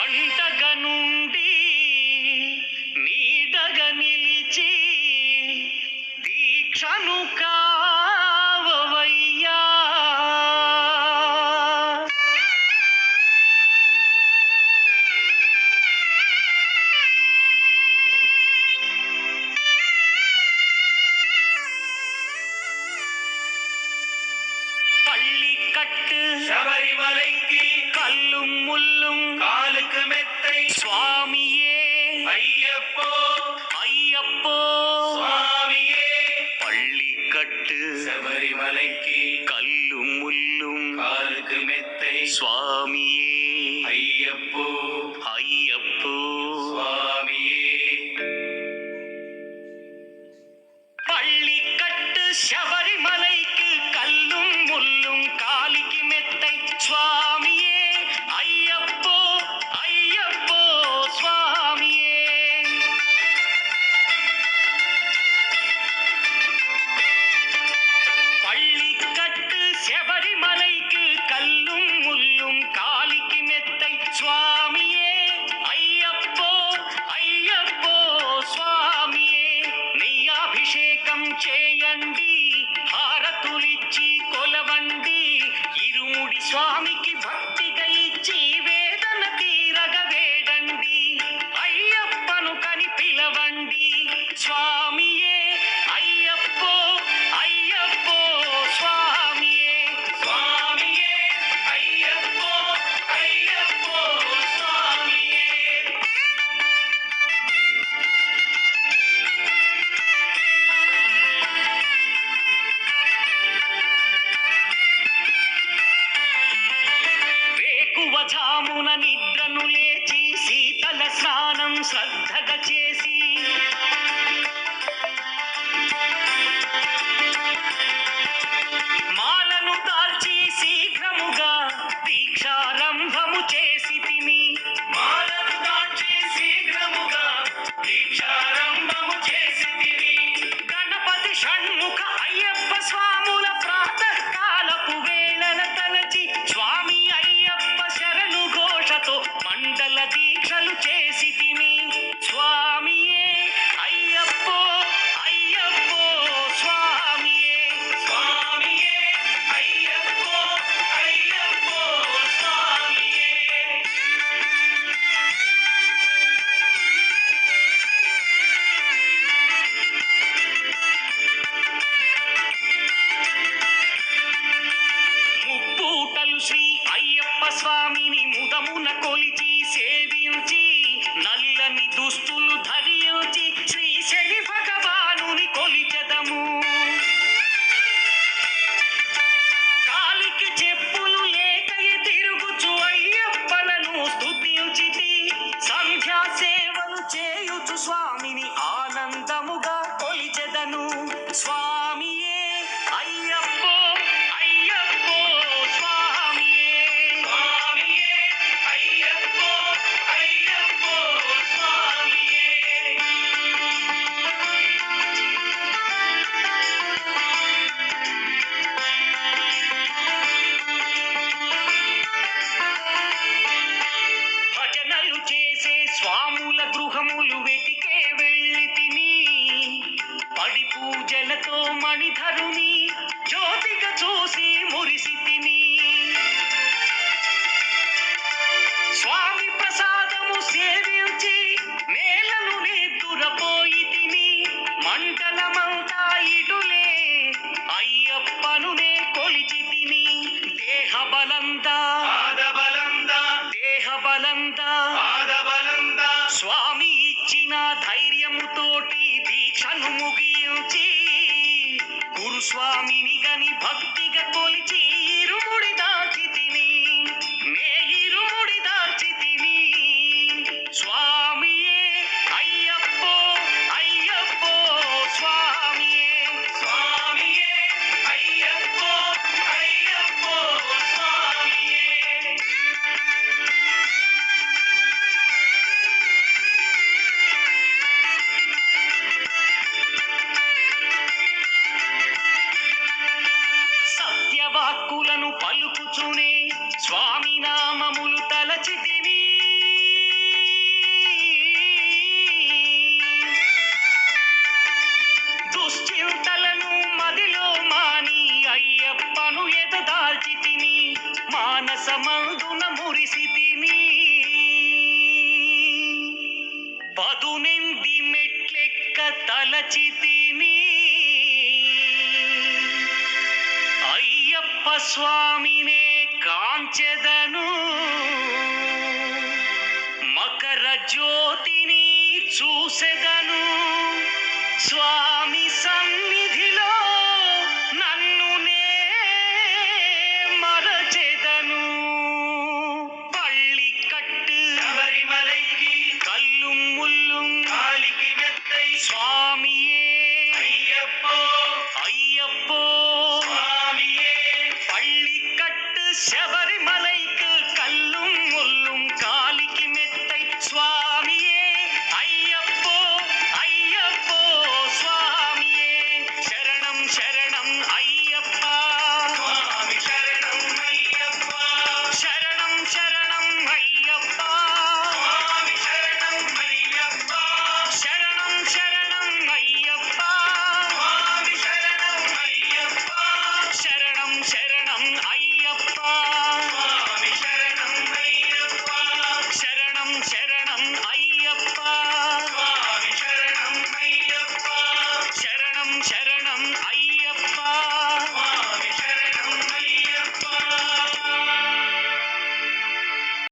అండగా నుండి నీడగా నిలిచి దీక్షను కావవయ్యా. பள்ளிக்கட்டு சபரிமலைக்கு கல்லும் முள்ளும் காலுக்கு மெத்தை சுவாமியே ஐயப்போ ஐயப்போ சுவாமியே. பள்ளிக்கட்டு சபரிமலைக்கு கல்லும் முள்ளும் காலுக்கு மெத்தை சுவாமியே ஐயப்போ ஐயப்போ சுவாமியே. பள்ளிக்கட்டு శబరిమలైకి కల్లుం ముల్లుం కాలికి మెత్తై స్వామియే అయ్యప్పో అయ్యప్పో స్వామియే. பள்ளிக்கட்டு శబరిమలైకి కల్లుం ముల్లుం కాలికి మెత్తై స్వామియే అయ్యప్పో అయ్యప్పో స్వామియే. నెయ్యాభిషేకం చేయండి, హారతులిచ్చి కొలవండి, ఇరుముడి స్వామికి భక్తిగా ఇచ్చి వేదన తీరగ వేడండి. అయ్యప్పను కని పిలవండి, స్వామియే అయ్యప్పో అయ్యప్పో స్వామియే స్వామియే అయ్యప్పో అయ్యప్పో స్వామియే. వేకువజామున నిద్రను లేచి శీతల స్నానం శ్రద్ధగా చేసి మాలను దాల్చి శీఘ్రముగా దీక్షారంభము చేసి తిని మాలను దాల్చి శీఘ్రముగా దీక్షారంభము చేసి తిని గణపతి షణ్ముఖ అయ్యప్ప స్వాముల ప్రాతకాలపు వేళల తలచి స్వామి అయ్యప్ప శరణు ఘోషతో మండల దీక్షలు చేసి తిని స్వామియే అయ్యప్పో అయ్యప్పో స్వామియే స్వామియే అయ్యప్పో అయ్యప్పో స్వామియే. ముప్పూటలు శ్రీ అయ్యప్ప స్వామిని ముదమున కొలిచి సేవించి నల్లని దుస్తులు ధరించి శ్రీ శని భగవానుని కొలిచెదము. కాలికి చెప్పులు లేకయే తిరుగుచు అయ్యప్పలను స్తుతించితి. సంధ్యా సేవలు చేయుచు స్వామిని ఆనందముగా కొలిచెదను. స్వామియే అయ్యప్పో అయ్యప్పో స్వామియే స్వామియే అయ్యప్పో అయ్యప్పో స్వామియే. భజనలు చేసే స్వాముల గృహములు వెతికే వెళ్ళి తిని పడి పూజలతో మణిధరుని జ్యోతిగా చూసి మురిసి తిని స్వామి ప్రసాదము సేవించి నేలను నిద్దురపోయి తిని మండలమంతా ఇటులే అయ్యప్పనునే కొలిచి తిని దేహబలందా పాదబలందా దేహబలందా పాదబలందా స్వామి ఇచ్చిన ధైర్యముతోటి దీక్షను ముగించి గురుస్వామిని గని భక్తిగా కొలిచి ఇరుముడి దాల్చి తిని నే ఇరుముడి దాల్చి తిని స్వామియే అయ్యప్పో అయ్యప్పో స్వామియే స్వామియే అయ్యప్పో అయ్యప్పో స్వామియే. చేసితిని పదునెంది మెట్లెక్క తలచితిని అయ్యప్ప స్వామినే కాంచెద